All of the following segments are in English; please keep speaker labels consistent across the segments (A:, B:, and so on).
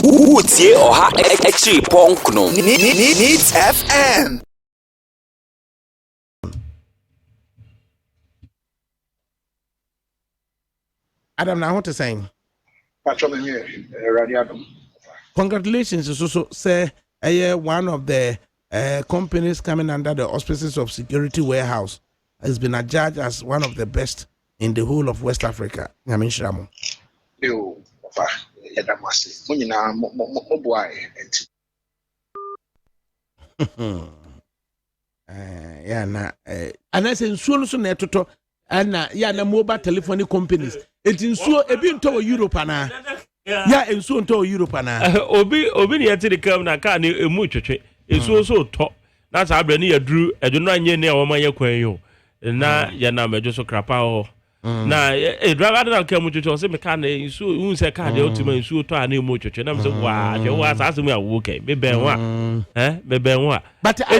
A: Utie oha echi ponkno. Needs FM.
B: Adam, now what to say? Congratulations, so say one of the companies coming under the auspices of Security Warehouse has been adjudged as one of the best in the whole of West Africa. I mean, Shramu. Yeah, na and I say so na toto and yeah na mobile telephony companies. It in so ebi nto Europe na. Yeah, in so nto Europe na.
C: Obi ni yeti de kam na ka na emu twetwe. Esu so to. Na sa abre ne yaduru edono anye ne awoma ye kwan yo. Na ya na mejo so krapa ho. Na driver na kam twetwe se me ka na esu un se ka de ultima esu to ana emu twetwe na me se wa hwe wa sa asemu ya wo kai me ben wa. Me ben wa.
B: But yeah,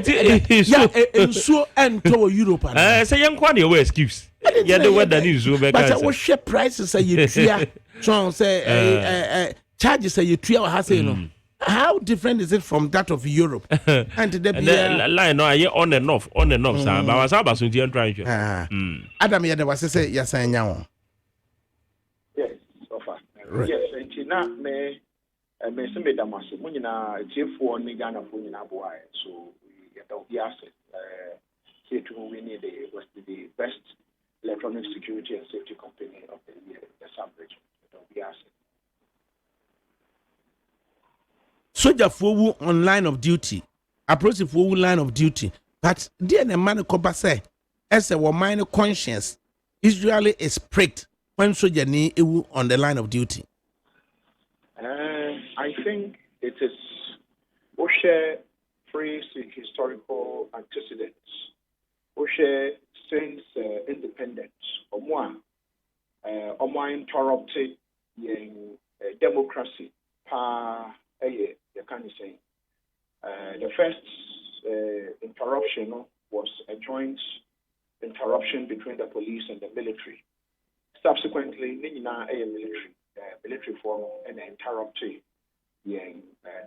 B: in so nto Europe na.
C: Say yen kwa na your excuse. Yeah, the weather news so be
B: but what share prices say you tia. So say charges say you tia ha say no. How different is it from that of Europe? And the
C: line no on and off, sir. But was about to try.
B: Adam, yeah, there was say yes, I know.
D: Yes, so far. Yes, and now me some me damasi. Money na J4 ni Ghana for ni na boy. So we don't be asked. Say to we need the best electronic security and safety company of the year in the sub-region. Don't be asked.
B: Soldier for on line of duty, approach for line of duty, but dear the man coba say, as a woman conscience, usually is pricked when soldier need on the line of duty.
D: I think it is Oshe free historical antecedents. Oshe since independence, or more interrupted democracy. You can say the first interruption was a joint interruption between the police and the military. Subsequently, military form and interrupted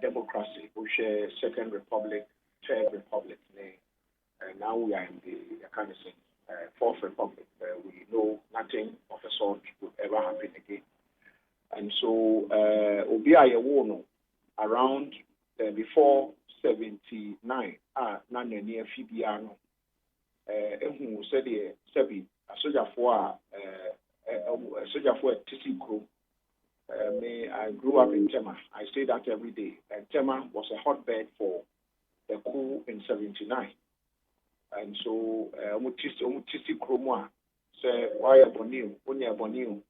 D: democracy, which Second Republic, Third Republic, and now we are in the Fourth Republic. We know nothing of the sort would ever happen again. And so, Obiya Wono around before 79, Nana near Fibiano, who said, Sebi, a soldier for TC Crew. I grew up in Tema. I say that every day. And Tema was a hotbed for the coup in 79. And so, TC Crew, say, why a bonil, only a bonil.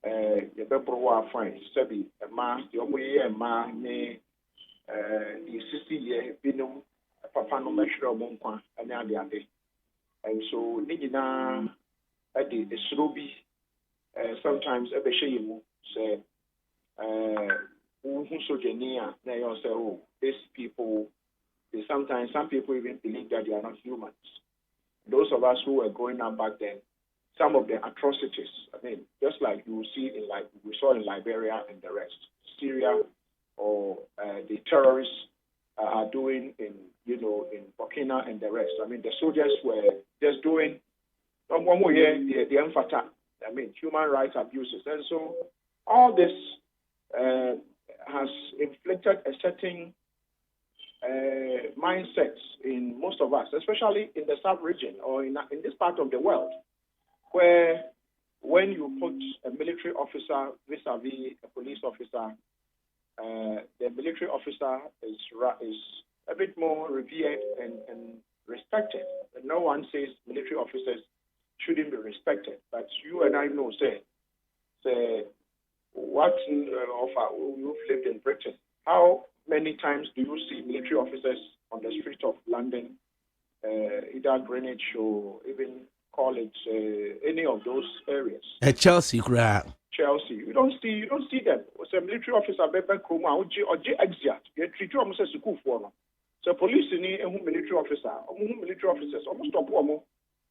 D: The people were fine. Sebi, a man, the only man, the 60-year, Binum, Papa no measure of Monkwa, and the other day. And so, Nigina, at the Srubi, sometimes a Beshayimu say, who so genia, they all say, oh, these people, sometimes some people even believe that they are not humans. Those of us who were growing up back then, some of the atrocities, I mean, just like you see we saw in Liberia and the rest, Syria, or the terrorists are doing in Burkina and the rest. I mean, the soldiers were just doing the emphata. I mean, human rights abuses, and so all this has inflicted a certain mindset in most of us, especially in the sub-region or in this part of the world, where when you put a military officer vis-a-vis a police officer, the military officer is a bit more revered and respected. And no one says military officers shouldn't be respected, but you and I know, say what you've lived in Britain, how many times do you see military officers on the street of London, either Greenwich or even call it any of those areas?
B: Chelsea, crap.
D: Chelsea, you don't see them. It's a military officer, Bebe Kroma, or Exia. You treat you almost as a school for them. So police in a military officer, military officers, almost stop one.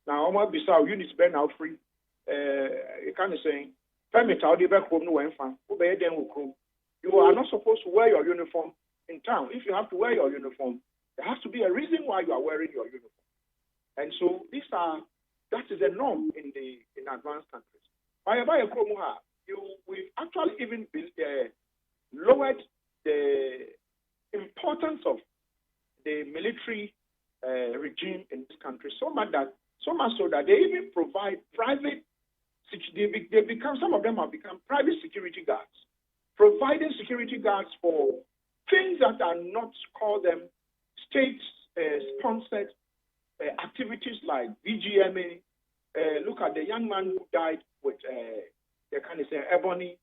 D: Now, almost beside units burn out free. You can't say, permit how they back home no one fan. You you are not supposed to wear your uniform in town. If you have to wear your uniform, there has to be a reason why you are wearing your uniform. And so that is a norm in advanced countries. We've actually even lowered the importance of the military regime in this country so much so that they even provide private. Some of them have become private security guards, providing security guards for things that are not, call them state-sponsored activities like VGMA. Look at the young man who died with Ebony.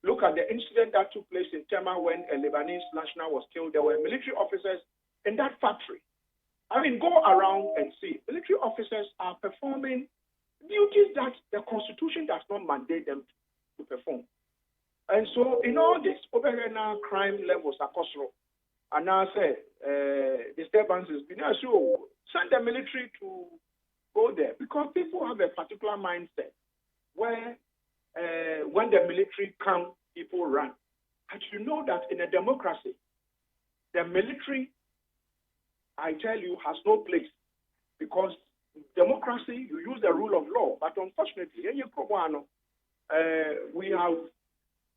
D: Look at the incident that took place in Tema when a Lebanese national was killed. There were military officers in that factory. Go around and see. Military officers are performing duties that the Constitution does not mandate them to perform. And so, in all this, crime levels are costly. And now I say, disturbances, send the military to go there because people have a particular mindset where when the military comes, people run. And you know that in a democracy, the military, I tell you, has no place because democracy, you use the rule of law. But unfortunately, we have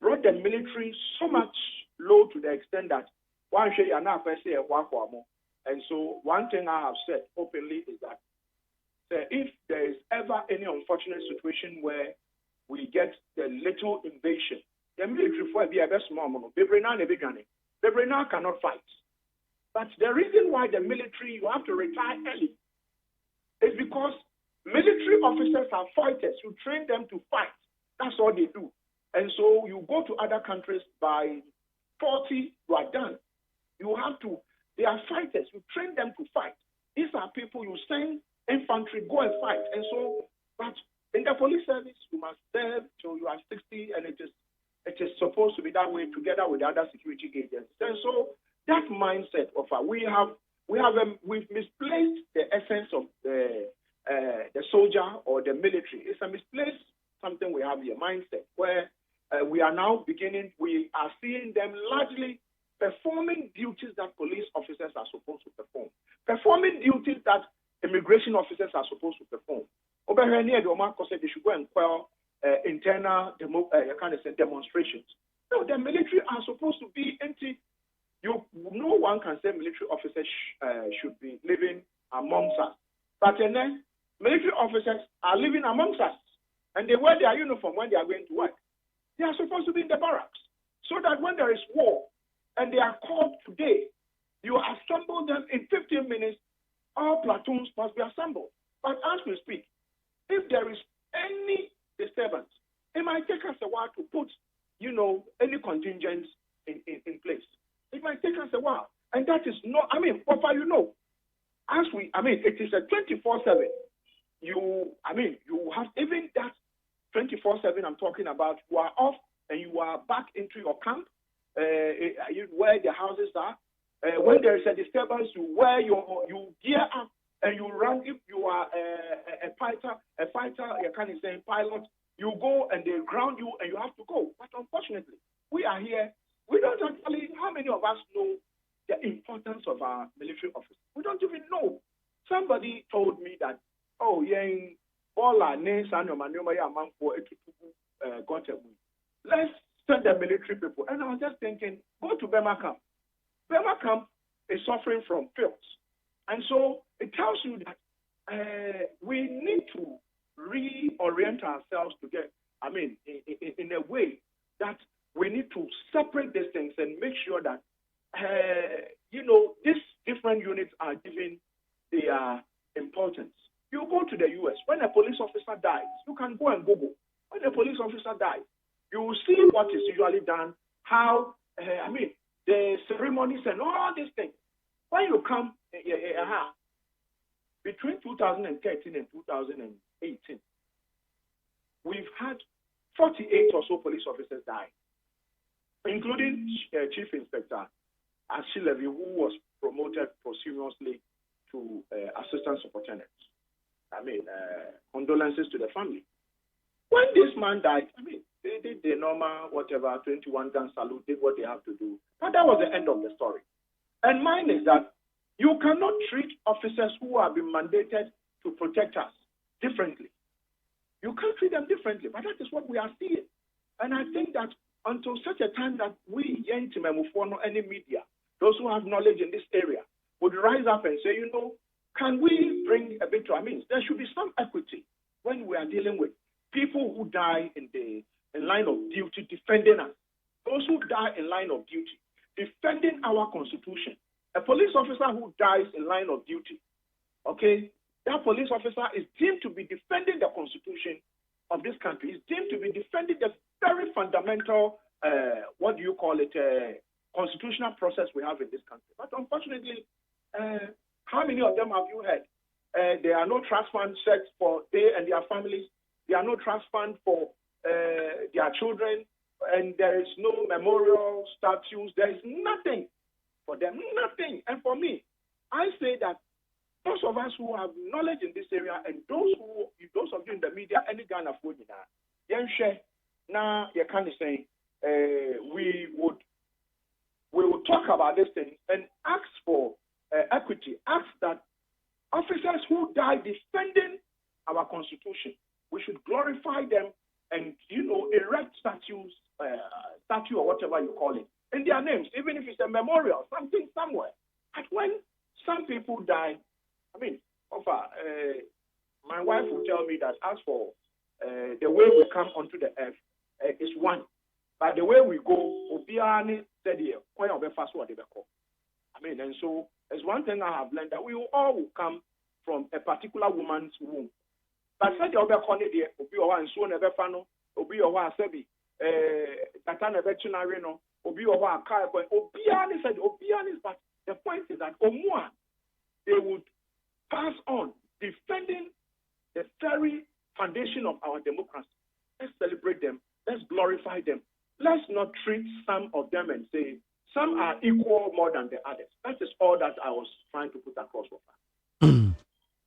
D: brought the military so much low to the extent that one should not say and so one thing I have said openly is that if there is ever any unfortunate situation where we get the little invasion, the military for be a very small moment. Bebrena cannot fight. But the reason why the military, you have to retire early, is because military officers are fighters. You train them to fight. That's all they do. And so you go to other countries by 40, you are done. They are fighters. You train them to fight. These are people you send infantry, go and fight. And so, but in the police service, you must serve till you are 60, and it is supposed to be that way together with the other security agents. And so that mindset of we've misplaced the essence of the soldier or the military. It's a misplaced something we have here, mindset, where we are seeing them largely performing duties that police officers are supposed to perform, performing duties that immigration officers are supposed to perform. They should go and quell internal demonstrations. No, the military are supposed to be empty. No one can say military officers should be living amongst us. But then military officers are living amongst us, and they wear their uniform when they are going to work. They are supposed to be in the barracks, so that when there is war and they are called today, you assemble them in 15 minutes. All platoons must be assembled. But as we speak, if there is any disturbance, it might take us a while to put, any contingents in place. It might take us a while. And that is not, it is a 24/7. You have even that 24/7 I'm talking about, you are off and you are back into your camp, where the houses are. When there is a disturbance, you gear up and you run. If you are a fighter, you can't say pilot, you go and they ground you and you have to go. But unfortunately, we are here. We don't actually, how many of us know the importance of our military officers? We don't even know. Somebody told me that, let's send the military people. And I was just thinking, go to Bema camp. Bema camp is suffering from filth. And so it tells you that we need to reorient ourselves to get, in a way that we need to separate these things and make sure that, these different units are given their importance. You go to the U.S., when a police officer dies, you can go and Google. When a police officer dies, you will see what is usually done, how, the ceremonies and all these things. When you come, between 2013 and 2018, we've had 48 or so police officers die, including Chief Inspector Ashilevi, who was promoted posthumously to Assistant Superintendent. Condolences to the family. When this man died, They did the normal, whatever, 21 gun salute, did what they have to do. But that was the end of the story. And mine is that you cannot treat officers who have been mandated to protect us differently. You can't treat them differently, but that is what we are seeing. And I think that until such a time that we, any media, those who have knowledge in this area, would rise up and say, can we bring a bit to our means? There should be some equity when we are dealing with people who die in line of duty defending us. Those who die in line of duty, defending our constitution. A police officer who dies in line of duty, okay, that police officer is deemed to be defending the constitution of this country. Is deemed to be defending the very fundamental, constitutional process we have in this country. But unfortunately, how many of them have you heard? There are no trust funds set for they and their families. There are no trust funds for their children, and there is no memorial statues. There is nothing for them, nothing. And for me, I say that those of us who have knowledge in this area and those of you in the media, any kind of food, now you can't say we would talk about this thing and ask for equity. Ask that officers who die defending our constitution, we should glorify them and erect statues, statue or whatever you call it, in their names, even if it's a memorial, something somewhere. But when some people die, my wife will tell me that as for the way we come onto the earth is one, but the way we go, and so there's one thing I have learned, that we all will come from a particular woman's womb. But said the other corner there, Obi and so never fano, Obi or Sebi, Tatana Veterinariano, Obi or Kai, Obiani said Obiani, but the point is that Omua, they would pass on defending the very foundation of our democracy. Let's celebrate them. Let's glorify them. Let's not treat some of them and say some are equal more than the others. That is all that I was trying to put across for that.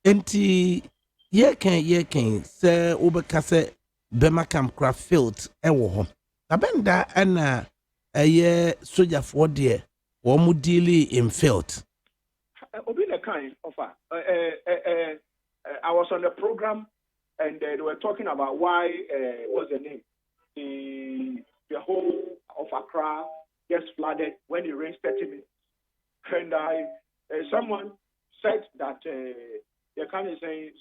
B: Enti ye can say ubeka say bema camp craft field ewo ho. Abenda ana eye soldier for there wo mu deal in field.
D: Obi the kind of I was on the program and they were talking about why what's the name? The whole of Accra gets flooded when it rains 30 minutes. And someone said that they kind of say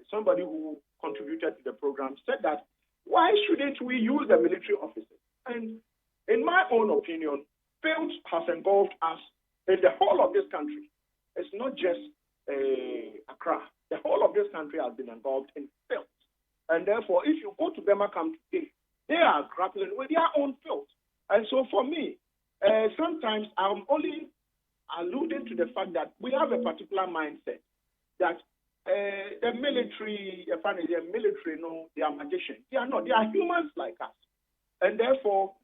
D: somebody who contributed to the program said that why shouldn't we use the military officers? And in my own opinion, field has engulfed us in the whole of this country. It's not just Accra. The whole of this country has been engulfed in field. And therefore, if you go to Bema Camp today, they are grappling with their own field. And so for me, sometimes I'm only alluding to the fact that we have a particular mindset that the military, they are magicians. They are not. They are humans like us. And therefore,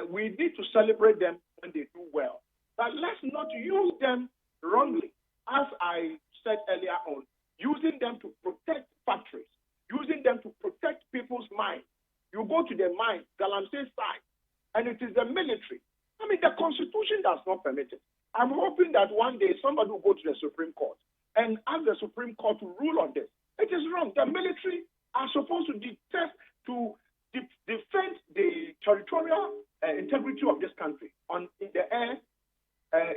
D: we need to celebrate them when they do well. But let's not use them wrongly. As I said earlier on, using them to protect factories, using them to protect people's minds. You go to the mine, Galamsey side, and it is the military. The Constitution does not permit it. I'm hoping that one day somebody will go to the Supreme Court and ask the Supreme Court to rule on this. It is wrong. The military are supposed to defend the territorial integrity of this country in the air,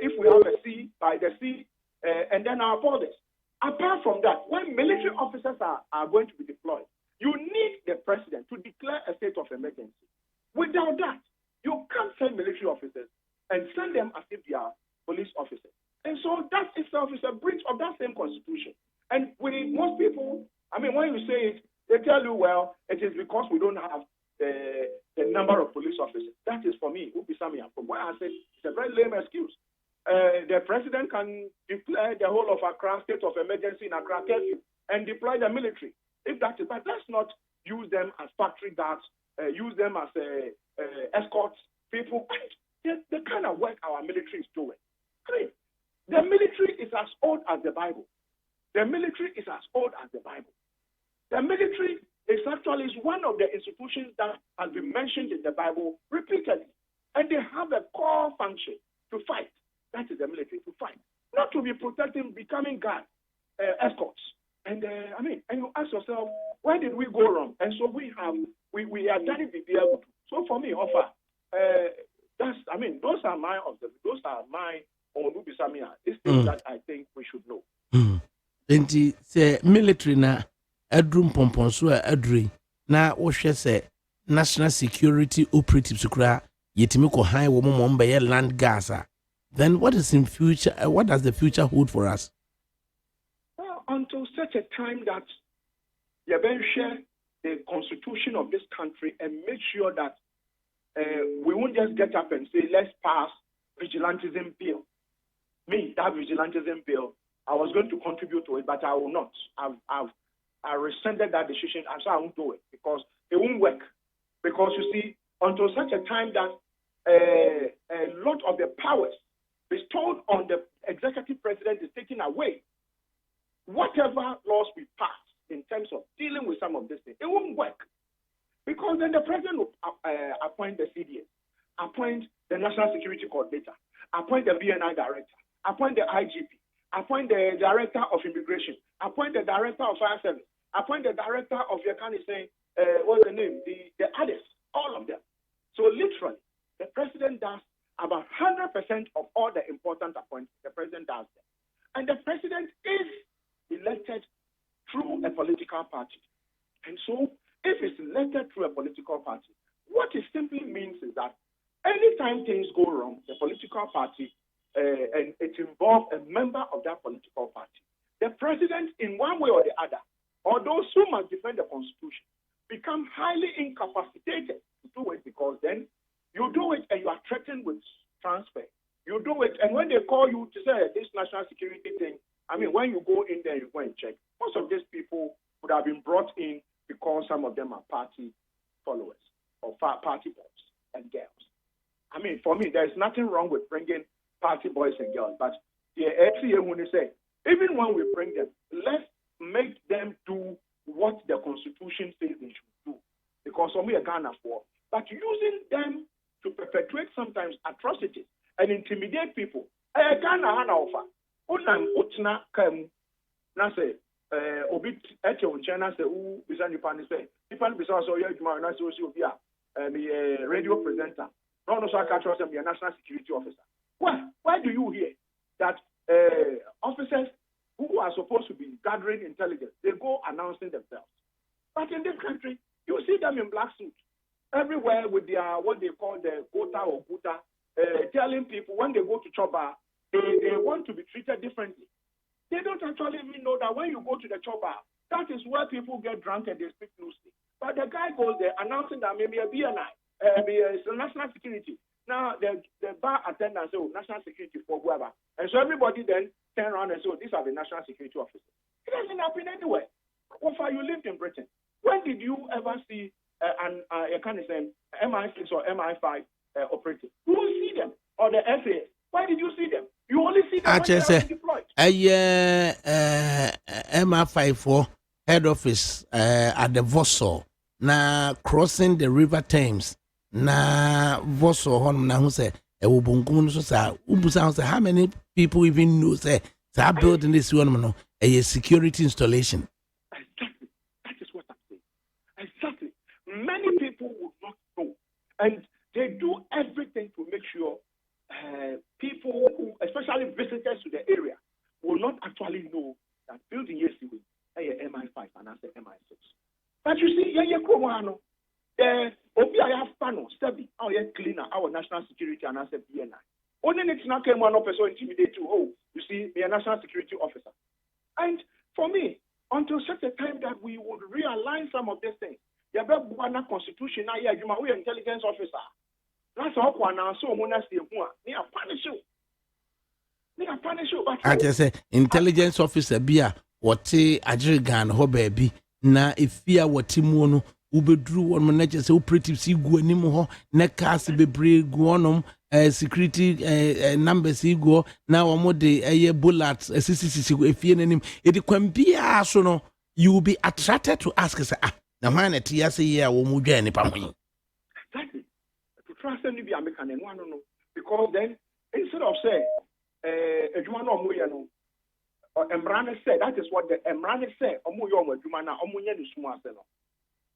D: if we have a sea, by the sea, and then our borders. Apart from that, when military officers are going to be deployed, you need the president to declare a state of emergency. Without that, you can't send military officers and send them as if they are police officers. And so that itself is a breach of that same constitution. And most people, when you say it, they tell you, well, it is because we don't have the number of police officers. That is for me, from where I say it's a very lame excuse. The president can declare the whole of Accra state of emergency in Accra curfew and deploy the military. If that is, but let's not use them as factory guards, use them as escorts, people. The kind of work our military is doing. The military is as old as the Bible. The military is as old as the Bible. The military It's actually one of the institutions that has been mentioned in the Bible repeatedly. And they have a core function to fight. That is the military, to fight. Not to be protecting, becoming guard, escorts. And and you ask yourself, where did we go wrong? And so we are done it be able to. So for me, offer, those are my onubisamia. It's things that I think we should know.
B: Enti se military na adrum pomponso a adri na wo hwe se national security operatives kura yetimi ko han wo mo be land gas. Then what is in future? What does the future hold for us?
D: Well, until such a time that you share the constitution of this country and make sure that we won't just get up and say, let's pass vigilantism bill. Me, that vigilantism bill, I was going to contribute to it, but I will not. I rescinded that decision, and so I won't do it because it won't work. Because you see, until such a time that a lot of the powers bestowed on the executive president is taken away, whatever laws we pass in terms of dealing with some of these things, it won't work. Because then the president will appoint the CDS, appoint the National Security Coordinator, appoint the BNI Director, appoint the IGP, appoint the Director of Immigration, appoint the Director of Fire Service, appoint the Director of your kind of saying, what's the name? The others, all of them. So literally, the president does about 100% of all the important appointments. The president does them. And the president is elected through a political party. And so, if it's elected through a political party, what it simply means is that anytime things go wrong, the political party, and it involves a member of that political party, the president, in one way or the other, or those who must defend the Constitution, become highly incapacitated to do it because then you do it and you are threatened with transfer. You do it, and when they call you to say this national security thing, when you go in there, you go and check. Most of these people would have been brought in because some of them are party followers or party boys and girls. For me, there's nothing wrong with bringing party boys and girls, but when they say, even when we bring them, let's make them do what the Constitution says they should do. Because some we are Ghana for, but using them to perpetuate sometimes atrocities and intimidate people. Ghana had offer. Unam utna kam na say obi eche unchana say u bisa nipa ni say nipa ni bisa so ye adwuma na say o si obi a radio presenter. No so aka trust am national security officer. Why do you hear that officers who are supposed to be gathering intelligence, they go announcing themselves? But in this country, you see them in black suits everywhere with their what they call the quota or quota, telling people when they go to Choba, they want to be treated differently. They don't actually even know that when you go to the Choba, that is where people get drunk and they speak loosely. But the guy goes there announcing that maybe a BNI, it's a national security. Now the bar attendant says, national security for whoever. And so everybody then turn around and say, these are the national security officers. It doesn't happen anywhere. Ofa, you lived in Britain. When did you ever see a kind of MI6 or MI5 operating? You will see them. Or the SAS. Why did you see them? You only see them when they are deployed.
B: MI5 head office at the Vosor. Now crossing the River Thames. Na Vosor hon na hu say e wo bonkum so sa ubusa say how many people even know say that building this one no a security installation.
D: Exactly. That is what I'm saying. Exactly. Many people would not know. And they do everything to make sure people who, especially visitors to the area, will not actually know that building yesterday is MI5 and I say MI6. But you see, Obi I have panel, Stebby, our cleaner, our national security and I said BNI. Only it's not came one person intimidate you. You see, be a national security officer. And for me, until such a time that we would realign some of these things, you have a constitution, now you are intelligence officer. That's all one so monastic one. They are punish you. They are punish you. But
B: I just say intelligence officer bia what ajirigan ho baby na ifia watimu no ubedru won manager say operative si gu anim ho na cast bebre gu onom security numbers gu na omo de bullets ccc efie nanim e de kwambia so no you will be attracted to ask say na hwan na ti ase ye a wo mu dwan nipa ho.
D: Exactly. To trust them to be American and one no, because then instead of say adwuma no mo ye no, Emrane said that is what the Emrane said. Omo yo mo adwuma na omo nye ni sumo ase no.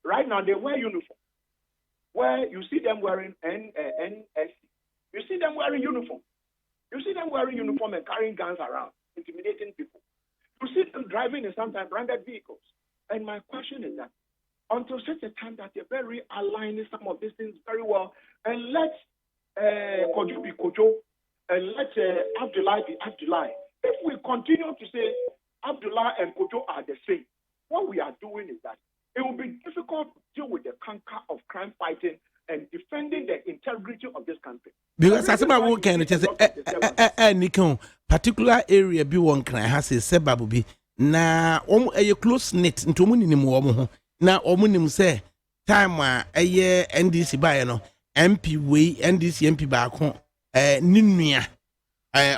D: Right now they wear uniform. Where you see them wearing NSC. You see them wearing uniform. You see them wearing uniform and carrying guns around, intimidating people. You see them driving in sometimes branded vehicles. And my question is that until such a time that they're very aligning some of these things very well, and let Kojo be Kojo, and let Abdullah be Abdullah. If we continue to say Abdullah and Kojo are the same, what we are doing is that it will be difficult to deal with the canker of crime fighting and defending the integrity of this country.
B: Because as I will can just say particular area be one can has a sebabu be na a close knit into munini na omunim say time a year NDC by no MP way NDC MP back home Ninuya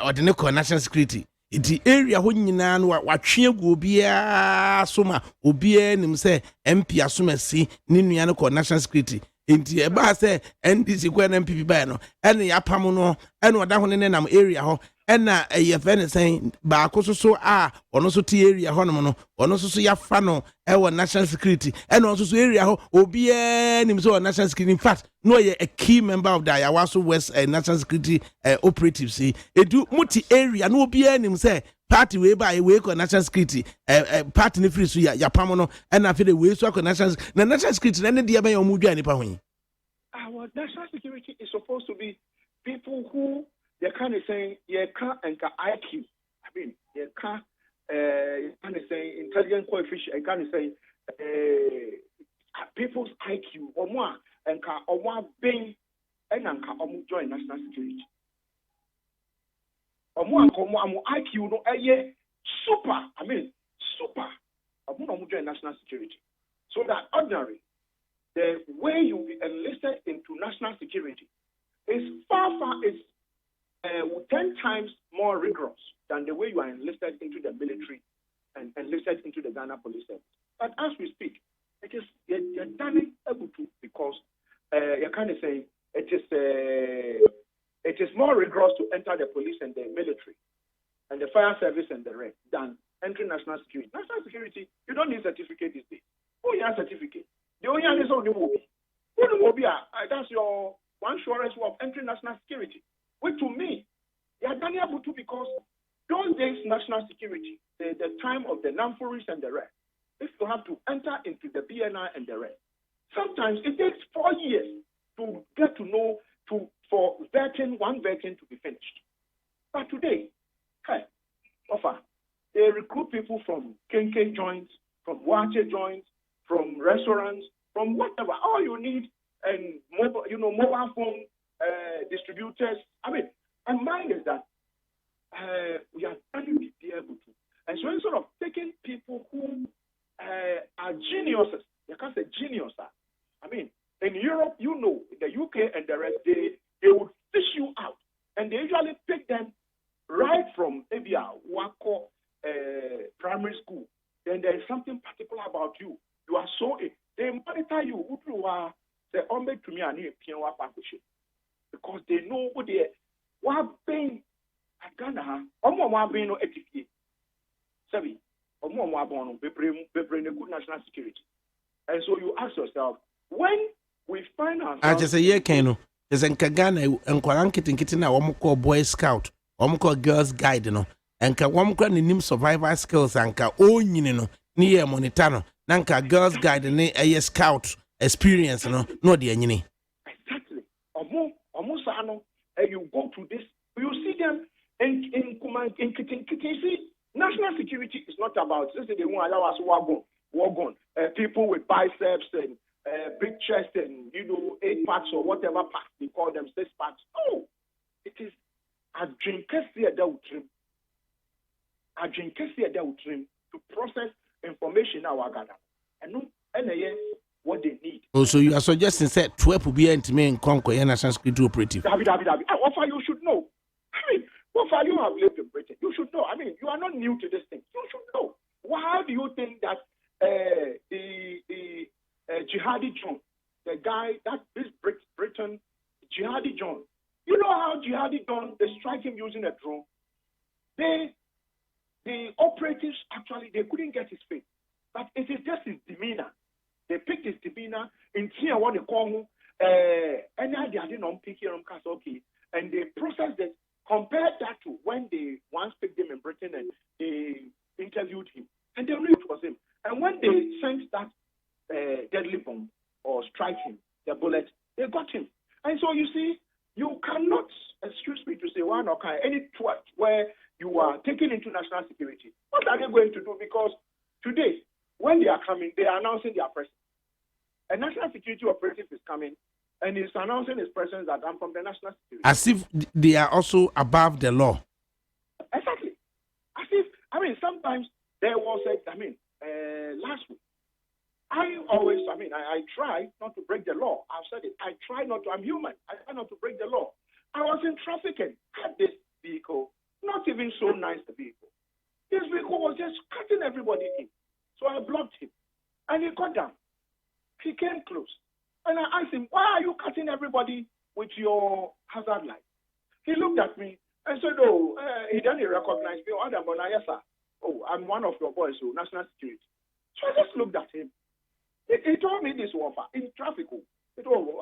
B: or the national security. The area ho nyina no watwe gu obia soma obia nim say MP asoma si Ninuya no national security. Inti eba say NDC kwa MPP ba no ene yapam no ene oda ho ne nam area ho ena eyefe ne sen ba akososo a ono so ti area ho no ono so yafa no e wo national security ene ono so area ho obi nim so national security. In fact no ye a key member of the Ayawaso West national security operatives edu muti area no obi nim say party we by we ko national security party ne free so yapam no ena fe de we so ko national security na ne de ba yomu dua nipa ho.
D: Our national security is supposed to be people who they kind of saying can't IQ. I mean, you can't kind of say intelligence coefficient. I kind of say people's IQ or more and or more being and join national security. Or more IQ no super. I mean super. Or more join national security. So that ordinary, the way you be enlisted into national security is far is 10 times more rigorous than the way you are enlisted into the military and enlisted into the Ghana Police Service. But as we speak, it is you're done able to because you're kind of saying it is more rigorous to enter the police and the military and the fire service and the rest than entering national security. National security, you don't need certificate these days. Oh, you have certificate. The only one is on the movie. That's your one assurance of entering national security. Which to me, they are done able to because those days national security, the time of the Namfuris and the rest, if you have to enter into the BNI and the rest, sometimes it takes 4 years to get to know for one vetting to be finished. But today, they recruit people from Kenke joints, from Wache joints, from restaurants, from whatever. All you need and mobile phone distributors. I mean, and mine is that we are trying to be able to. And so instead of taking people who are geniuses, they can't say genius. I mean, in Europe, in the UK and the rest, they would fish you out. And they usually pick them right from maybe a Wako primary school. Then there is something particular about you. You are so, they monitor you. They only to me and because they know what they are being at Ghana. Being no etiquette. Sabi, born be bring a good national security. And so you ask yourself, when we find ourselves,
B: I just say yeah, Kano. There's in Kagana and Kwarankitin na call Boy Scout, call Girls Guide, and ka nim survival skills and ka near Monitano, Nanka Girls Guide and a Scout experience, no the anyini.
D: Exactly. Almost you go to this, you see them in Kitin. National security is not about this is the one allow us wagon, people with biceps and big chest and 8 parts or whatever parts they call them 6 parts. No, it is a drink to process information our Ghana and what they need.
B: Oh, so you are suggesting that 12 will be in Congo national security operative.
D: What you should know. I mean, what you have lived in Britain, you should know. I mean, you are not new to this thing. You should know. How do you think that Jihadi John, the guy that this Britain, Jihadi John. You know how Jihadi John, they strike him using a drone. The operatives actually, they couldn't get his face, but it is just his demeanor. They picked his demeanor in here what they call him, and they didn't pick him okay, and they processed it, compared that to when they once picked him in Britain and they interviewed him, and they knew it was him. And when they sent that deadly bomb or strike him, the bullet, they got him. And so you see, you cannot, excuse me to say, one or any twat where you are taking into national security. What are they going to do? Because today, when they are coming, they are announcing their presence. A national security operative is coming, and he's announcing his presence that I'm from the national security.
B: As if they are also above the law.
D: Exactly. As if, sometimes there was last week, I try not to break the law. I've said it. I try not to, I'm human. I try not to break the law. I was in traffic and had this vehicle, not even so nice the vehicle. This vehicle was just cutting everybody in. So I blocked him. And he got down. He came close. And I asked him, why are you cutting everybody with your hazard light? He looked at me and said, he didn't recognize me. Bonaa, yes, sir. Oh, I'm one of your boys, national security. So I just looked at him. He told me this offer in traffic. He told me,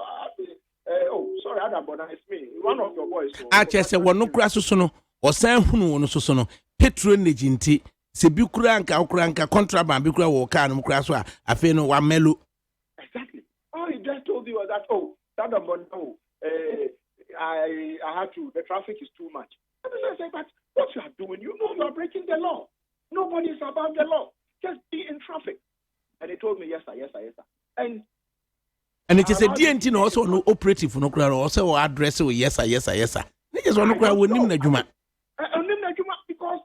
D: sorry, Bonaa, it's me. One of your boys.
B: Actually, say one no crash sono or san hunu no sono patronage inti se bi kura nka contraband bi kura wo car no kura so afi no wa melu.
D: Exactly. All he just told you was that Bonaa, I had to. The traffic is too much. And I said, but what you are doing, you know you are breaking the law. Nobody is above the law. Just be in traffic. And he told me, yes, sir, yes, sir, yes, sir.
B: And it is a DNT no also no operative no crowd also address yes, sir, yes, sir, yes, sir. They just want to crowd with him because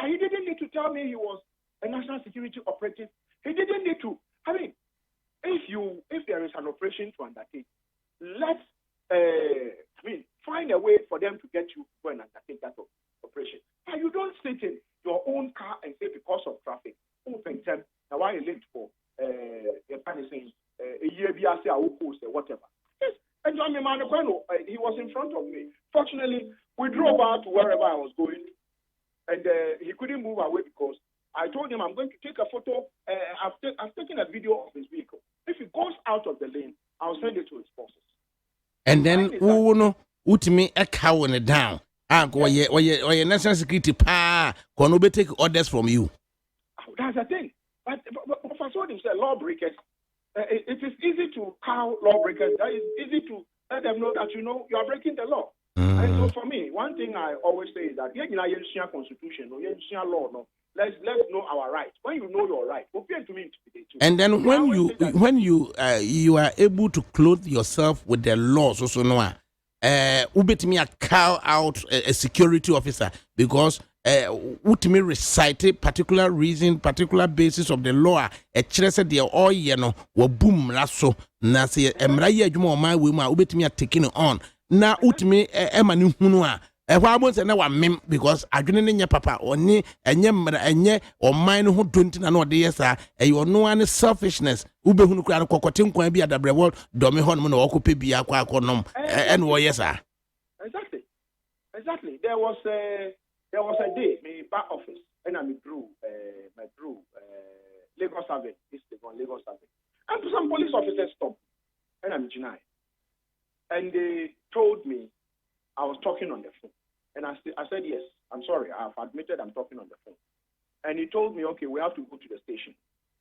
B: he didn't need to tell me he was a national security operative. He didn't need to. If there is an operation to undertake, let's find a way for them to get you to go and undertake that operation. And you don't sit in your own car and say because of traffic, now why you late for a year whatever. Yes, and he was in front of me. Fortunately, we drove out to wherever I was going, and he couldn't move away because I told him I'm going to take a photo. I've taken a video of his vehicle. If he goes out of the lane, I'll send it to his forces. And then ultimately a cow on it down. Or your national security can take orders from you.
D: That's the thing. But for so them say lawbreakers, it is easy to cow lawbreakers. It's easy to let them know that you are breaking the law. And so for me, one thing I always say is that constitution, law, no. Let's know our rights. When you know your right, to me
B: and then when you are able to clothe yourself with the laws, also no, ubetimi a call out a security officer because ultimately recite a particular reason, particular basis of the law. A chile said the all wa boom lasso na say emra ye adwuma o man we ma ubetimi a taking on na ultimately emani hunu a why won't say na mem because adwene ne papa oni enye mra enye o man ho donti na no de yesa you no an selfishness ubehunu kra no kokote nkwan bi adabrewol domi ho no na okope bi akwa akonom en wo yesa.
D: Exactly. There was a day, my back office, and I drew Lagos Survey, this is on Lagos Survey. And some police officers stopped, and I'm Janai. And they told me I was talking on the phone. And I said, yes, I'm sorry, I've admitted I'm talking on the phone. And he told me, okay, we have to go to the station.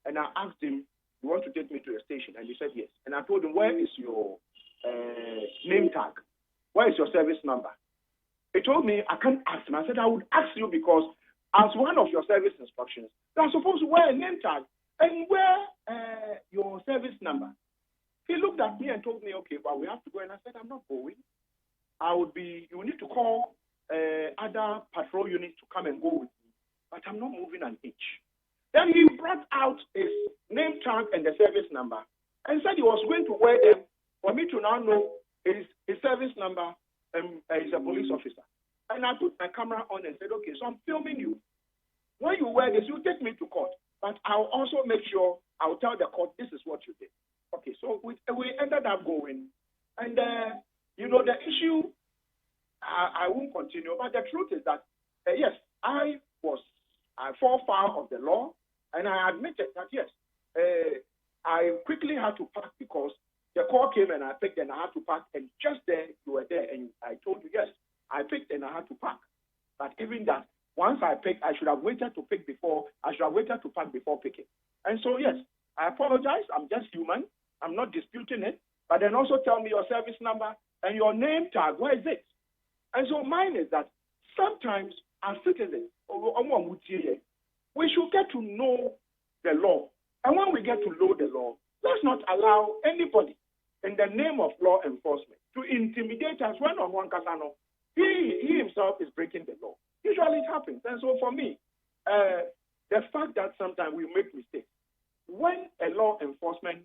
D: And I asked him, you want to take me to the station? And he said, yes. And I told him, where is your name tag? Where is your service number? He told me I can't ask him. I said I would ask you because as one of your service instructions, you are supposed to wear a name tag and wear your service number. He looked at me and told me, okay, well, we have to go. And I said, I'm not going. You need to call other patrol units to come and go with me. But I'm not moving an inch. Then he brought out his name tag and the service number and said he was going to wear them for me to now know his service number. He's a police officer. And I put my camera on and said, okay, so I'm filming you. When you wear this, you take me to court. But I'll also make sure I'll tell the court this is what you did. Okay, so we ended up going, and you know the issue. I won't continue, but the truth is that yes, I fall foul of the law, and I admitted that yes, I quickly had to park because the call came and I picked and I had to park, and just there you were there, and I told you yes, I picked and I had to park. But even that, once I picked, I should have waited to pick before. I should have waited to park before picking. And so yes, I apologize. I'm just human. I'm not disputing it. But then also tell me your service number and your name tag. Where is it? And so mine is that sometimes as citizens, we should get to know the law. And when we get to know the law, let's not allow anybody in the name of law enforcement to intimidate us when on one casano. He himself is breaking the law. Usually it happens. And so for me, the fact that sometimes we make mistakes, when a law enforcement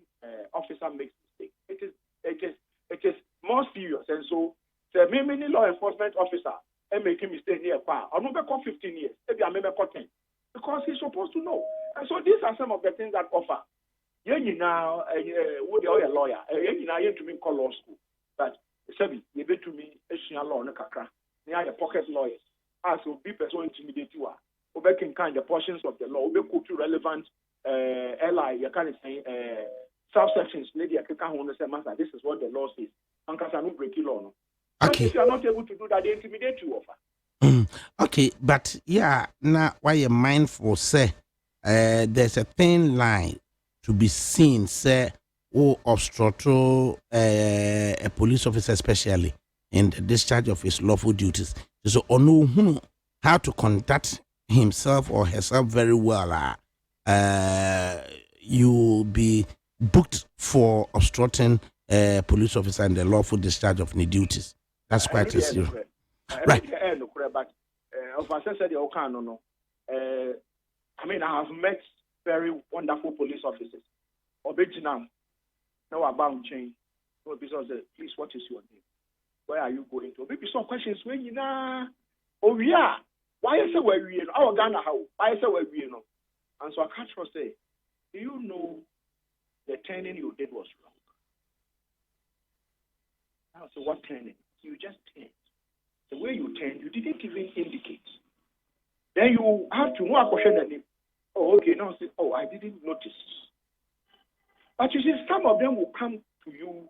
D: officer makes mistakes, it is more serious. And so the many law enforcement officer and making mistake near I'm not 15 years, maybe I'm 10, because he's supposed to know. And so these are some of the things that offer. Yeah, you know, would you a lawyer? You know, you to me call law school, but Sebi, you bet to me, a law no kakra. Near the pocket lawyers, as will be person intimidate you are. Obeking kind the portions of the law, obeku to relevant LI, you can't say subsections, lady, I can't understand, master. This is what the law says. Ankasa no break law. No.
B: Okay.
D: If you are not able to do that, they intimidate you offer.
B: Okay, but yeah, now why you mindful say there's a thin line to be seen, say, obstruct a police officer, especially in the discharge of his lawful duties. So, on how to conduct himself or herself very well, you'll be booked for obstructing a police officer in the lawful discharge of his duties. That's quite a serious. Right.
D: But I said I mean, I have met very wonderful police officers. Obejinam, now about change. No, because please, what is your name? Where are you going to? Maybe some questions when you know. Oh yeah, why is it where we know? Our Ghana how? Why is it where we know? And so I catch for say, do you know the turning you did was wrong? I said, what turning? You just turned. The way you turned, you didn't even indicate. Then you have to know a question and oh, okay, now say, oh, I didn't notice. But you see, some of them will come to you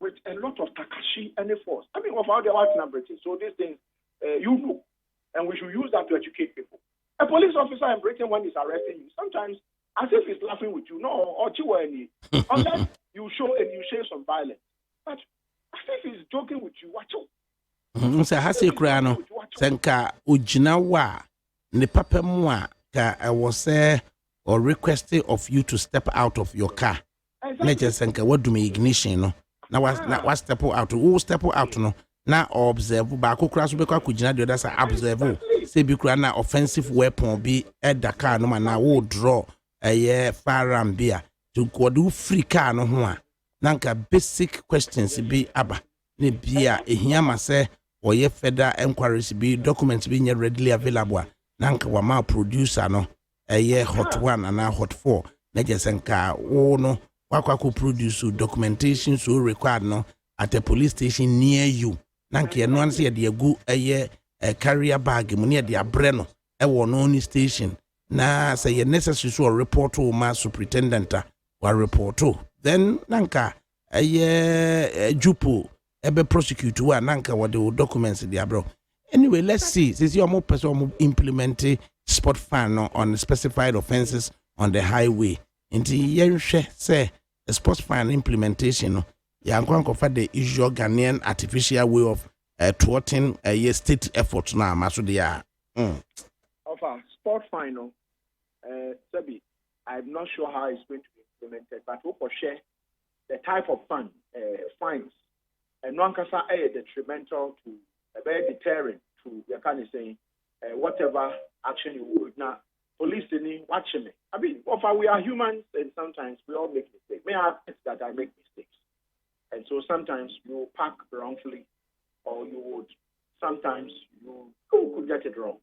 D: with a lot of takashi and force. I mean, of how they are number. So these things, you know, and we should use that to educate people. A police officer in Britain, when he's arresting you, sometimes as if he's laughing with you, no, or chiwani, unless you show and you share some violence. But as if he's joking with you, watch out.
B: Sɛ ha se kura no sɛ nka ogyina wo a ne papa mu a ka ɛwɔ sɛ or requesting of you to step out of your car na kyerɛ sɛ nka wadum ignition no na wa step out wo step out no na observe baako kura so bɛkɔ akɔgyina the other side observe sɛ bi kura na offensive weapon bi ɛda car no ma na wo draw ɛyɛ firearm bi a to kɔde free car no ho a na nka basic questions bi aba ne bia ehia ma sɛ or further enquiries be documents being readily available. Nanka wama producer no a hot 1 and hot 4. Najasanka oh no wakako produce documentation so required no at a police station near you. Nanki no one say the go a carrier bag money at the abreno a one only station. Na say a necessary so report to ma superintendent or report to. Then Nanka a jupo ebe prosecute wa nanka what the documents there bro. Anyway, let's see. Since you're more person implementing spot fan on specified offenses on the highway. Into yenhwe say a spot fan implementation ya nkwankofa the usual Ghanaian artificial way of thwarting a state effort now maso dia.
D: Of a sport final, Sebi, I'm not sure how it's going to be implemented, but we will share the type of fines. And one can say detrimental to a very deterrent to you can say whatever action you would now policing watching me. I mean, we are humans and sometimes we all make mistakes. May I admit that I make mistakes. And so sometimes you park wrongfully or you would sometimes you could get it wrong.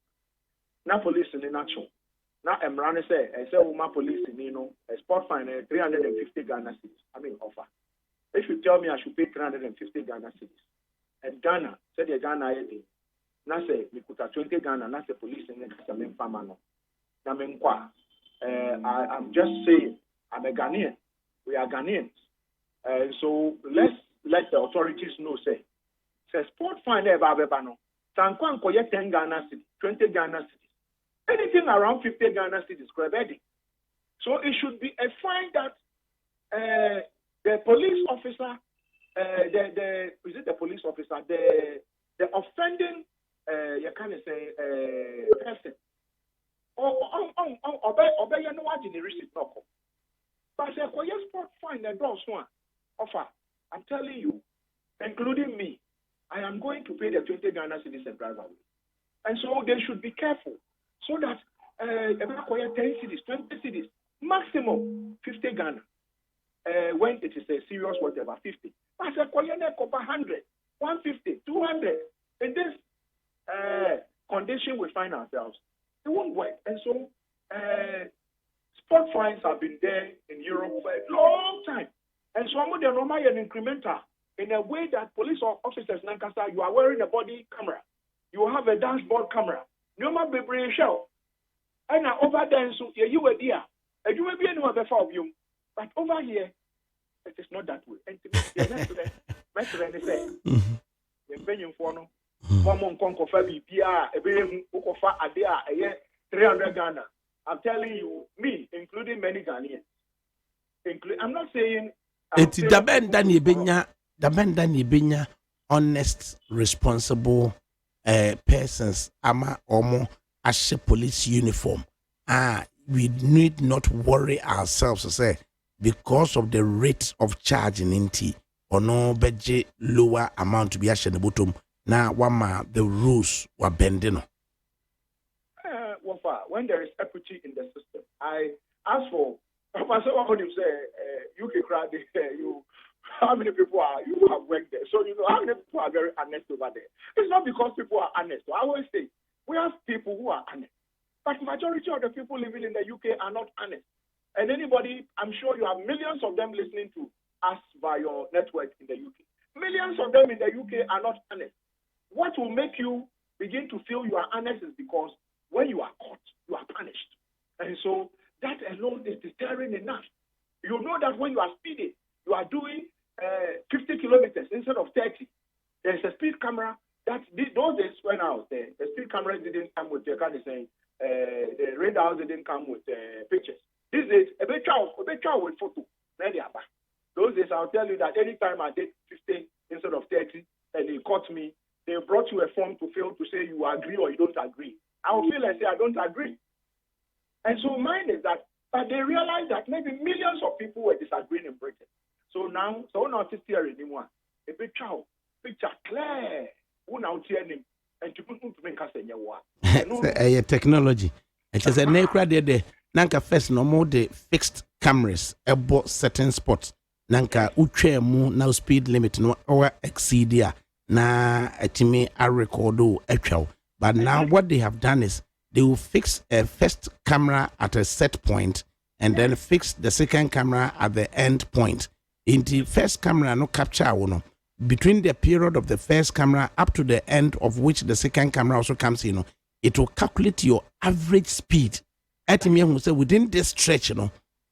D: Now policing in action. Now Emran say Uma police a sport fine 350 Ghana cedis. I mean offer. If you tell me I should pay 350 Ghana cedis, and Ghana said the Ghana ID, na say we put 20 Ghana, na say police in the main famano. Na menkwa. I'm just saying I'm a Ghanaian. We are Ghanaians. So let's let the authorities know say sport fine no. Sankwan koye 10 Ghana cedis, 20 Ghana cedis. Anything around 50 Ghana cedis, credited. So it should be a fine that the police officer, the police officer, the offending, you can say, person, obey no one in the receipt no. But the sport fine the draws one offer. I'm telling you, including me, I am going to pay the 20 Ghana cedis and drive away. And so they should be careful. So that 10 cities, 20 cities, maximum 50 Ghana. When it is a serious whatever, 50. But I 100, 150, 200. In this condition we find ourselves, it won't work. And so sport fines have been there in Europe for a long time. And so I'm going to an incremental in a way that police officers, Nankasa, you are wearing a body camera. You have a dashboard camera. No man be brave show. And over there, so you were there. And you will be anyone before you. But over here, it is not that way. And to me, Mestre say, when Benyon Fono, one Conco Fabi, Pia, a Benyon Ukofa, Adea, a year, 300 Ghana. I'm telling you, me, including many Ghanaians. I'm not saying.
B: It's the band Dani Benya, honest, responsible. Persons ama omo ashe police uniform we need not worry ourselves to say because of the rate of charge in NT or no budget lower amount to be ashe the bottom now the rules were bending.
D: When there is equity in the system, I ask for what you say UK crowd you. How many people you have worked there? So you know how many people are very honest over there. It's not because people are honest. So I always say we have people who are honest, but majority of the people living in the UK are not honest. And anybody, I'm sure you have millions of them listening to us via your network in the UK. Millions of them in the UK are not honest. What will make you begin to feel you are honest is because when you are caught, you are punished, and so that alone is deterring enough. You know that when you are speeding, you are doing 50 kilometers instead of 30. There's a speed camera that those days when I was there, the speed camera didn't come with the kind of saying the radars didn't come with pictures. These days, a bit child with photo. Those days, I'll tell you that anytime I did 50 instead of 30 and they caught me, they brought you a form to fill to say you agree or you don't agree. I will feel and say I don't agree. And so mine is that, but they realized that maybe millions of people were disagreeing in Britain. So now, not here anymore. A big child, picture clear. Who now hear him and to put to make us a new
B: technology. It is a necra de Nanka first no more the fixed cameras about certain spots. Nanka uche mu now speed limit no or exceed ya na etime a record actual. But now what they have done is they will fix a first camera at a set point and then fix the second camera at the end point. In the first camera, no capture no. Between the period of the first camera up to the end of which the second camera also comes in, it will calculate your average speed. At me, who say within this stretch,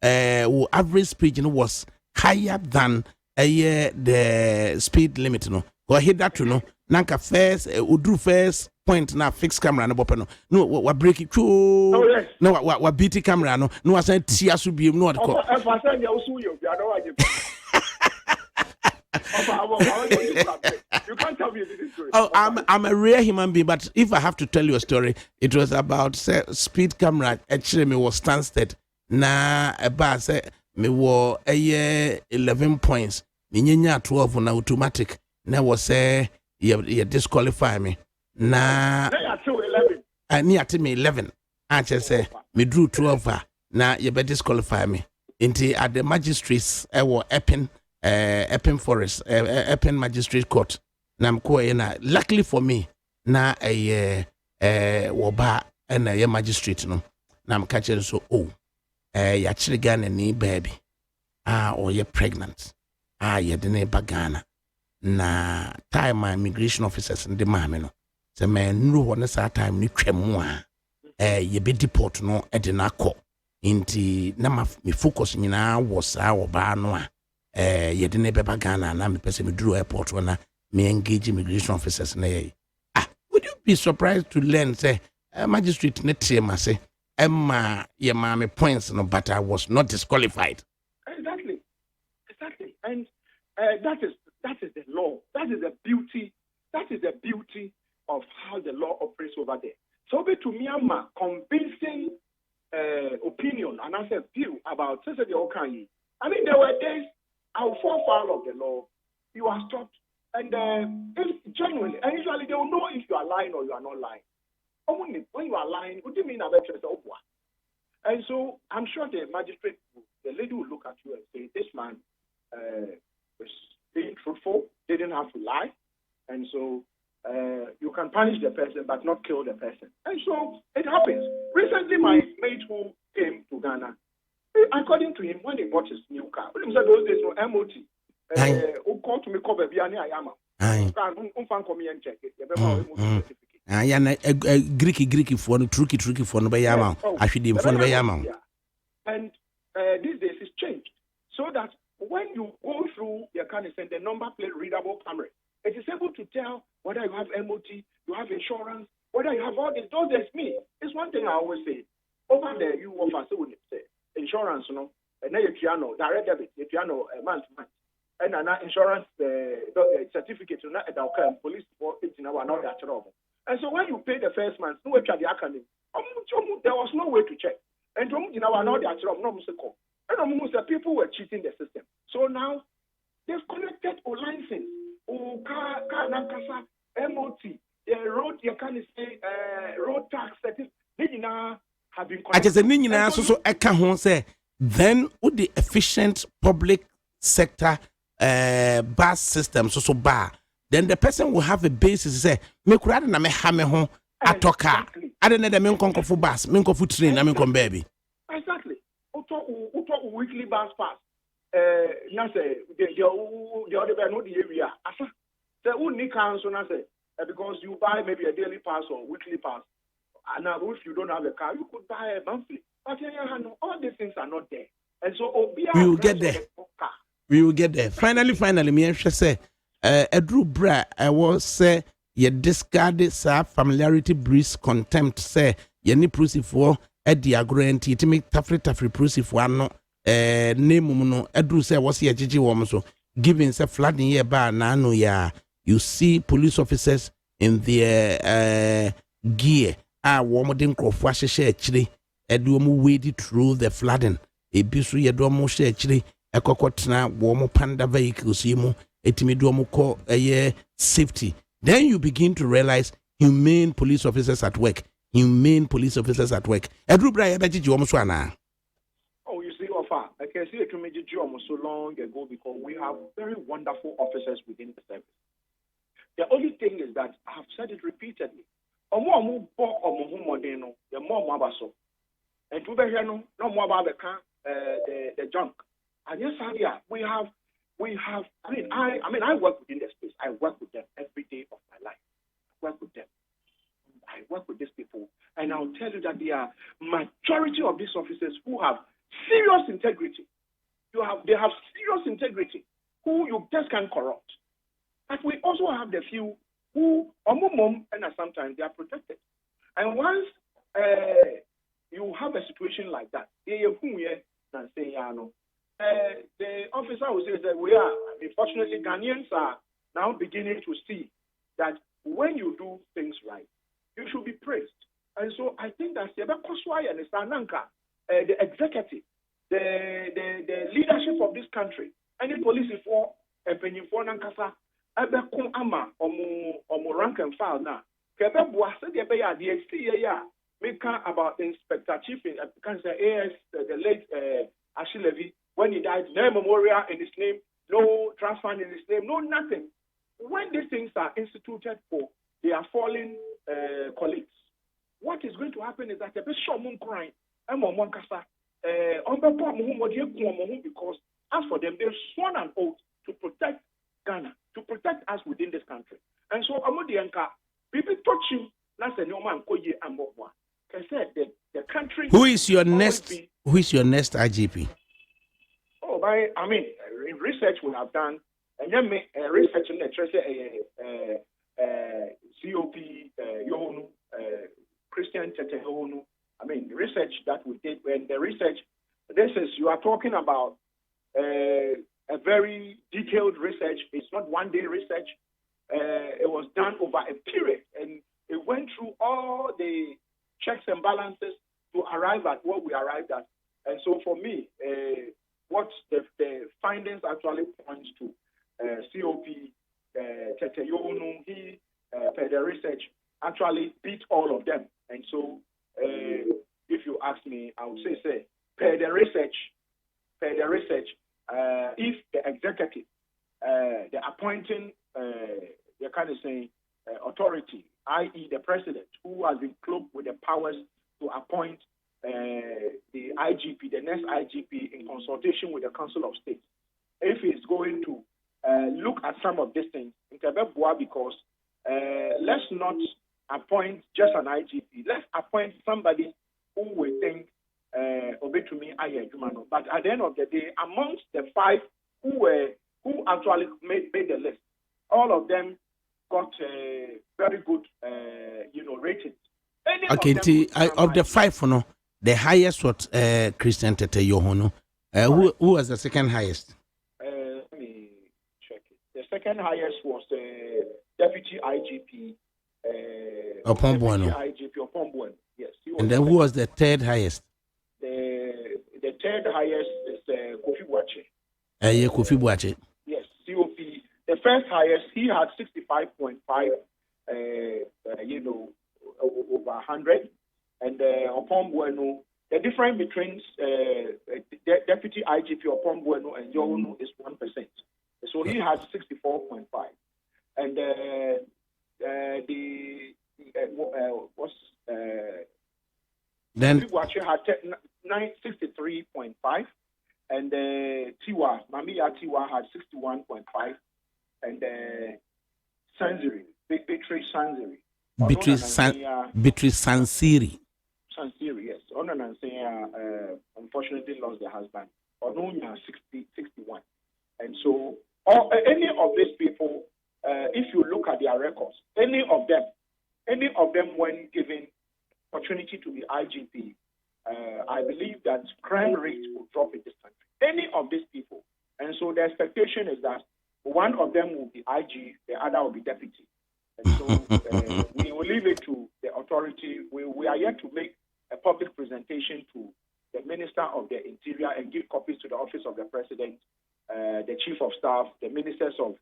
B: average speed was higher than the speed limit. Go ahead that Nanka first, Udru first point now fixed camera no bopeno. No, what break it through.
D: Oh, yes.
B: No, what beat camera no. No, I said Tiasu be no.
D: If I send you, you can't tell me this story.
B: Oh, I'm a rare human being, but if I have to tell you a story, it was about speed camera. Actually, me was Stansted. Na about say me was a year 11 points. Me 12 na automatic. Na was say you disqualify me. Na
D: they are 11.
B: Near to me 11. I just say me drew 12. Na you be disqualify me. Into at the magistrates were Epping Forest, Epping Magistrate Court. Na luckily for me, na woba and a magistrate no. na I'm catching so ya chiri Ghana ni baby or you're pregnant you didn't ba Ghana na time immigration officers in the mame no se man no one sa time ni twemu ye be deport no e de na kɔ nti na me focus nyina was ba no ye de ne beba Ghana na me pese me duru airport na me engage immigration officers na would you be surprised to learn say magistrate ne tema say Emma ye mame points no but I was not disqualified.
D: Exactly, and that is the law. That is the beauty. That is the beauty of how the law operates over there. So be to Myanmar convincing opinion and as a view about the Okanyi. I mean, there were days I will fall foul of the law. You are stopped, and if genuinely, and usually they will know if you are lying or you are not lying. Only when you are lying, what do you mean about yourself? And so I'm sure the magistrate, the lady will look at you and say, this man was being truthful, didn't have to lie, and so you can punish the person but not kill the person. And so it happens. Recently, my mate who came to Ghana, according to him, when he bought his new car, he said those days no MOT. Who called to me call baby and I am. Check it.
B: Yana Greeky for no tricky for no bayama. I should in for no bayama.
D: And these days it's changed. So that when you go through your car and the number plate readable camera, it is able to tell whether you have MOT, you have insurance, whether you have all this. Those days me. It's one thing I always say. Over there you offer so say insurance, and then you piano, direct debit, you piano month to month. And an insurance certificate at the police for 18 hours, not that trouble. And so when you pay the first month, no way to the academy. There was no way to check. And you know, no and people were cheating the system. So now they've connected a license, car MOT, the road you can say road tax certificate. Have been
B: I just so I can say then with the efficient public sector bus system so bar. Then the person will have a basis say me kura na me ha me ho atoka ade na me nkonko for bus me nkonko train na me nkom baby
D: exactly uto weekly bus pass na say the other be no the area asa say uni council na say because you buy maybe a daily pass or weekly pass and now if you don't have a car you could buy a monthly but all these things are not there and so
B: we will get there. We will get there. Finally, me say Edru Bra, I was say ye discarded sa familiarity breeds contempt say ye ni prusi for edi agorenti to make tafri prusi for no name no Edru say was ye jiji woman so giving say flooding ye ba na no ya you see police officers in their gear woman den crofo ahye chiri edu mu wade through the flooding ebisu ye do mo hye chiri ekokotena woman panda vehicles yimu safety. Then you begin to realize humane police officers at work. Edru Bra ebeji jomo so ana.
D: Oh, you see, Ofa, I can see it to me so long ago because we have very wonderful officers within the service. The only thing is that I have said it repeatedly. And to no more about the junk. And yes, we have. I mean, I work within the space. I work with them every day of my life. I work with them. I work with these people, and I'll tell you that there are majority of these officers who have serious integrity. They have serious integrity who you just can't corrupt. But we also have the few who, and sometimes they are protected. And once you have a situation like that, the officer will say that we are, unfortunately, Ghanaians are now beginning to see that when you do things right, you should be praised. And so I think that the executive, the leadership of this country, any police for a penny for Nankasa, ama rank and file now. About Inspector Chief in AS, the late Ashilevi. When he died, no memorial in his name, no transfer in his name, no nothing. When these things are instituted for their fallen colleagues, what is going to happen is that a bit short crying, I'm on one kasa. On the part, because as for them, they've sworn an oath to protect Ghana, to protect us within this country. And so, Amodianka, people touch him. That's a no man. I said the country.
B: Who is your next IGP?
D: Oh, I mean, research we have done, and then research in the COP Yohonu, Christian Tete Yohonu. I mean, the research that we did, when the research, you are talking about a very detailed research. It's not one day research. It was done over a period, and it went through all the checks and balances to arrive at what we arrived at. And so for me, what the findings actually points to, COP, Tete Yohonu, per the research, actually beat all of them. And so if you ask me, I would say, per the research, if the executive, the appointing, the kind of saying, authority, i.e. the president, who has been cloaked with the powers to appoint the IGP, the next IGP, in consultation with the Council of State, if he's going to look at some of these things, because let's not appoint just an IGP. Let's appoint somebody who we think Obetumi Ayejumano. But at the end of the day, amongst the 5 who actually made the list, all of them got very good, ratings.
B: Okay, of the 5, the highest was Christian Tete Yohonu. Who was the second highest?
D: Let me check it. The second highest was the Deputy IGP.
B: Opombwano.
D: IGP Opombwano. Yes.
B: And then who was the third highest?
D: The third highest is Kofi Boache.
B: Kofi Boache.
D: Yes, COP. The first highest, he had 65.5, over 100. And Opombwano, the difference between Deputy IGP Opombwano and Yohonu is 1%. So he had 64.5. And
B: then
D: Kofi had 63.5. And Mamiya Tiwa had 61.5. And Sanziri, Beatrice Sanziri.
B: Beatrice Sansiri.
D: Sansiri, yes. Unfortunately lost their husband. Ononya 61. And so, any of these people, if you look at their records, any of them when given opportunity to be IGP, I believe that crime rate will drop in this country. Any of these people. And so the expectation is that one of them will be IG, the other will be deputy. And so we will leave it to the authority. We are yet to make a public presentation to the Minister of the Interior and give copies to the Office of the President, the Chief of Staff, the Ministers of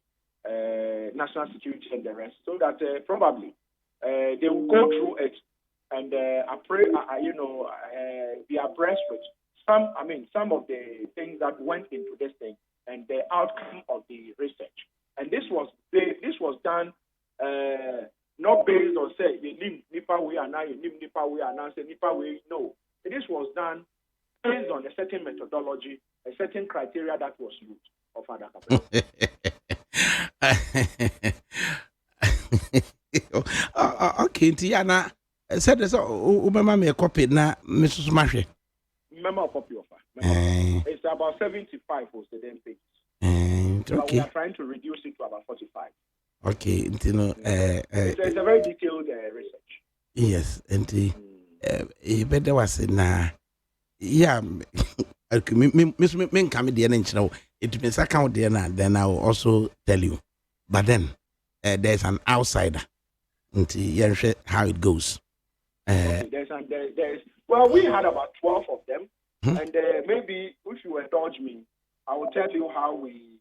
D: National Security and the rest, so that probably they will go through it and be abreast with some of the things that went into this thing and the outcome of the research. And this was done not based on say nipa we are now, nipa we are now, say nipa we no. This was done based on a certain methodology, a certain criteria that was used of other
B: okay, Tiana said this. Ubema me a copy na Mrs. Smashe.
D: Remember a copy of her. It's about 75 was the then pages. So we are trying to reduce it to about 45.
B: Okay, it's
D: a very detailed research.
B: Yes, and better was na yeah. Me come there and know it means account there now. Then I will also tell you. But then there's an outsider. And how it goes.
D: Well, we had about 12 of them, and maybe if you indulge me, I will tell you how we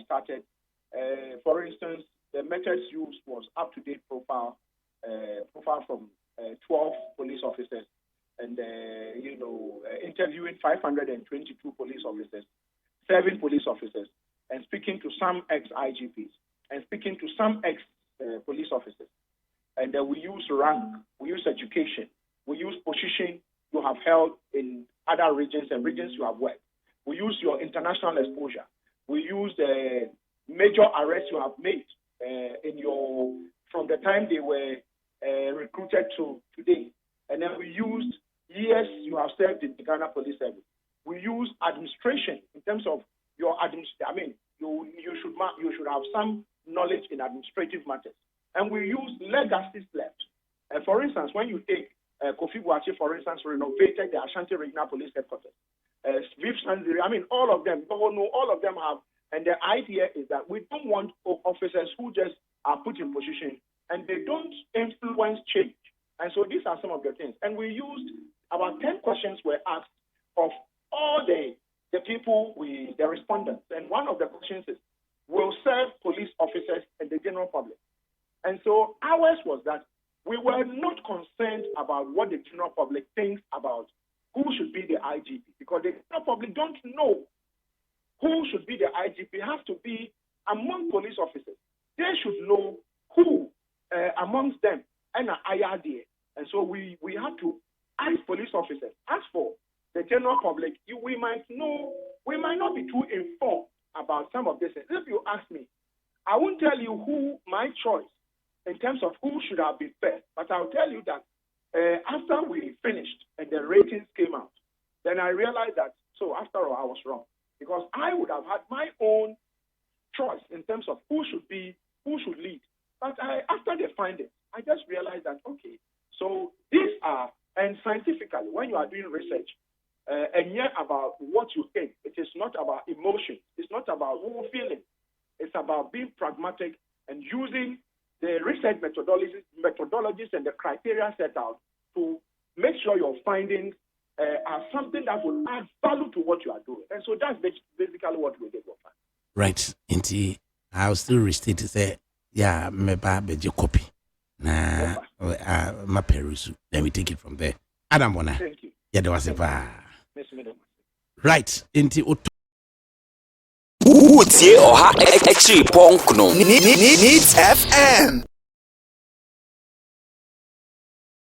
D: started. For instance, the methods used was up-to-date profile from 12 police officers, and interviewing 522 police officers, 7 police officers, and speaking to some ex-IGPs, and speaking to some ex-police officers. And we use rank, we use education, we use position you have held in other regions and regions you have worked. We use your international exposure. We use the major arrests you have made from the time they were recruited to today. And then we used years you have served in the Ghana Police Service. We use administration in terms of your administration. I mean, you should have some knowledge in administrative matters. And we use legacies left. For instance, when you take Kofi Boakye, for instance, renovated the Ashanti Regional Police Headquarters. Viv Sanziri, I mean, all of them have, and the idea is that we don't want officers who just are put in position and they don't influence change. And so these are some of the things. And we used about 10 questions were asked of all the people, the respondents. And one of the questions is, will serve police officers and the general public? And so ours was that we were not concerned about what the general public thinks about who should be the IGP, because the general public don't know who should be the IGP. It has to be among police officers. They should know who amongst them and IRD. And so we have to ask police officers. As for the general public, we might not be too informed about some of this. If you ask me, I won't tell you who my choice in terms of who should have been first, but I'll tell you that after we finished and the ratings came out, then I realized that, so after all, I was wrong, because I would have had my own choice in terms of who should lead. But after the findings, I just realized that, okay, so these are, and scientifically, when you are doing research, and yet about what you think, it is not about emotion, it's not about feeling, it's about being pragmatic and using the research methodologies and the criteria set out to make sure your findings are something that will add value to what you are doing. And so that's basically what we did.
B: Right. Indeed. I'll still restate to say, yeah, maybe your copy. Nah, my perus. Then we take it from there. Adam Bonaa.
D: Thank you.
B: Yeah, there was a right. Into
A: Utie Oha Echi Ponkno Needs FM.